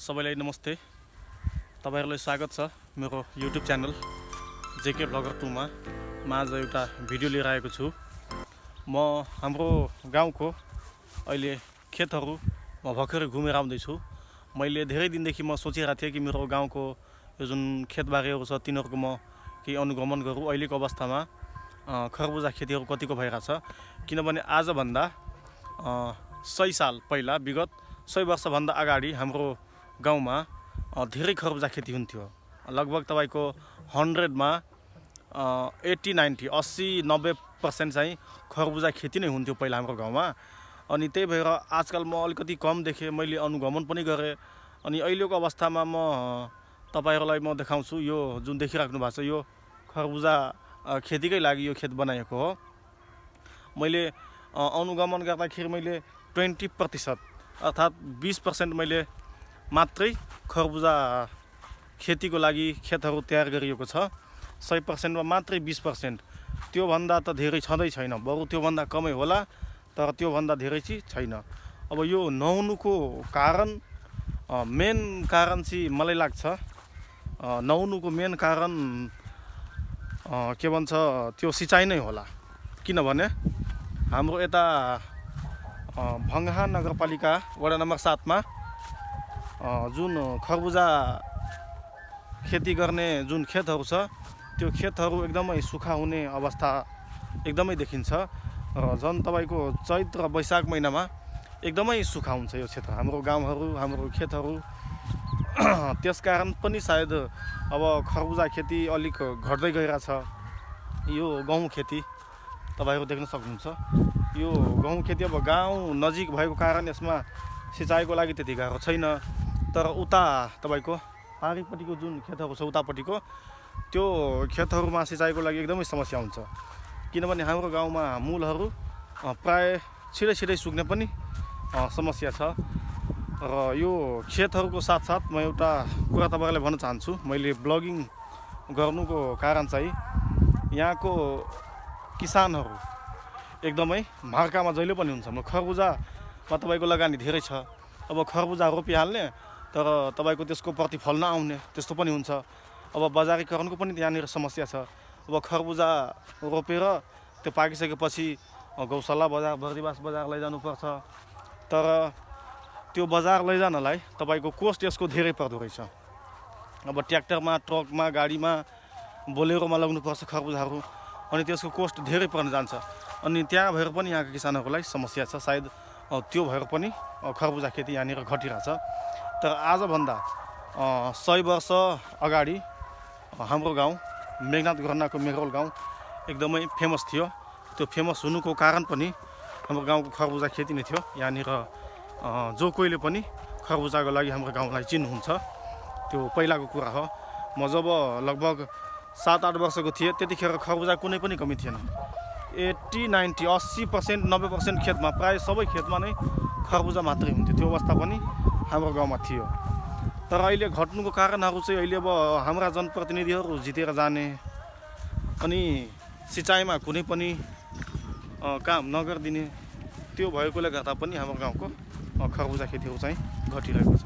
सबैलाई नमस्ते। तपाईहरुलाई स्वागत छ मेरो YouTube च्यानल जेके ब्लगर 2 मा। म आज एउटा भिडियो लिएर आएको छु। म हाम्रो गाउँको अहिले खेतहरु म भर्खरै घुमेर आउँदै छु। मैले धेरै दिनदेखि म सोचिरहेको थिएँ कि मेरो गाउँको यो जुन खेतबारीहरु छ तिनीहरुको म केही अनुगमन गरौँ। अहिलेको अवस्थामा खरबुजा खेतीहरु कतिको भइरहेको छ, किनभने आज भन्दा 100 साल पहिला विगत 100 वर्ष भन्दा अगाडि हाम्रो गाउँमा धेरै खरबुजा खेती हुन्थ्यो। लगभग तपाईको 100 मा 80-90% चाहिँ खरबुजा खेती नै हुन्थ्यो पहिला हाम्रो गाउँमा। अनि त्यही भएर आजकल म अलिकति कम देखे, मैले अनुगमन पनि गरे। अनि अहिलेको अवस्थामा म तपाईहरुलाई म देखाउँछु। यो जुन देखिराख्नु भएको छ यो खरबुजा खेतीकै लागि यो खेत बनाएको हो। मैले अनुगमन गर्दाखेरि मैले 20% अर्थात 20% मैले मात्रै खरबुजा खेतीको लागि खेतहरु तयार गरिएको छ। 100% मा मात्रै 20%। त्यो भन्दा त धेरै छँदै छैन, बरु त्यो भन्दा कमै होला, तर त्यो भन्दा धेरै चाहिँ छैन। अब यो नहुनुको कारण मेन कारण चाहिँ मलाई लाग्छ नहुनुको मेन कारण के भन्छ त्यो सिँचाइ नै होला। किनभने हाम्रो यता भङ्गहा नगरपालिका वडा नम्बर 7 मा जुन खरबुजा खेती गर्ने जुन खेतहरु छ त्यो खेतहरु एकदमै सुखा हुने अवस्था एकदमै देखिन्छ। र जन तपाईको चैत र वैशाख महिनामा एकदमै सुखा हुन्छ यो क्षेत्र, हाम्रो गाउँहरु, हाम्रो खेतहरु। त्यसकारण पनि सायद अब खरबुजा खेती अलिक घट्दै गइरहेछ। यो गहुँ खेती तपाईहरु देख्न सक्नुहुन्छ। यो गहुँ खेती अब गाउँ नजिक भएको कारण यसमा सिँचाइको लागि त्यति गाह्रो छैन। तर उता तपाईको पारीपट्टिको जुन खेतहरु छ उतापट्टिको त्यो खेतहरुमा सिँचाइको लागि एकदमै समस्या हुन्छ। किनभने हाम्रो गाउँमा मूलहरु प्राय छिटै सुक्ने पनि समस्या छ। र यो खेतहरुको साथसाथ म एउटा कुरा तपाईहरुलाई भन्न चाहन्छु। मैले ब्लगिङ गर्नुको कारण चाहिँ यहाँको किसानहरु एकदमै मार्कामा जहिले पनि हुन्छ। खरबुजामा तपाईको लगानी धेरै छ, अब खरबुजा रोपिहाल्ने तर तपाईको त्यसको प्रतिफल नआउने त्यस्तो पनि हुन्छ। अब बजारीकरणको पनि यहाँनिर समस्या छ। अब खरबुजा रोपेर त्यो पाकिसकेपछि गौशाला बजार, बर्दिवास बजार लैजानु पर्छ। तर त्यो बजार लैजानलाई तपाईको कोस्ट यसको धेरै पर्दो रहेछ। अब ट्र्याक्टरमा, ट्रकमा, गाडीमा, बोलेरोमा लग्नु पर्छ खरबुजाहरु, अनि त्यसको कोस्ट धेरै पर्न जान्छ। अनि त्यहाँ भएर पनि यहाँका किसानहरुलाई समस्या छ। सायद त्यो भएर पनि खरबुजा खेती यहाँनिर घटिरहेछ। तर आज भन्दा 100 वर्ष अगाडि हाम्रो गाउँ मेघनाथ घरनाको मेघौल गाउँ एकदमै फेमस थियो। त्यो फेमस हुनुको कारण पनि हाम्रो गाउँको खरबुजा खेती नै थियो। यहाँनिर जो कोहीले पनि खरबुजाको लागि हाम्रो गाउँलाई चिन्नुहुन्छ। त्यो पहिलाको कुरा हो। म जब लगभग 7-8 वर्षको थिएँ त्यतिखेर खरबुजा कुनै पनि कमी थिएन। 80-90% 90% खेतमा, प्राय सबै खेतमा नै खरबुजा मात्रै हुन्थ्यो। त्यो अवस्था पनि हाम्रो गाउँमा थियो। तर अहिले घट्नुको कारणहरु चाहिँ अहिले अब हाम्रा जनप्रतिनिधिहरु जितेर जाने, अनि सिँचाइमा कुनै पनि काम नगर्दिने, त्यो भएकोले गर्दा पनि हाम्रो गाउँको खरबुजा खेतीहरु चाहिँ घटिरहेको छ।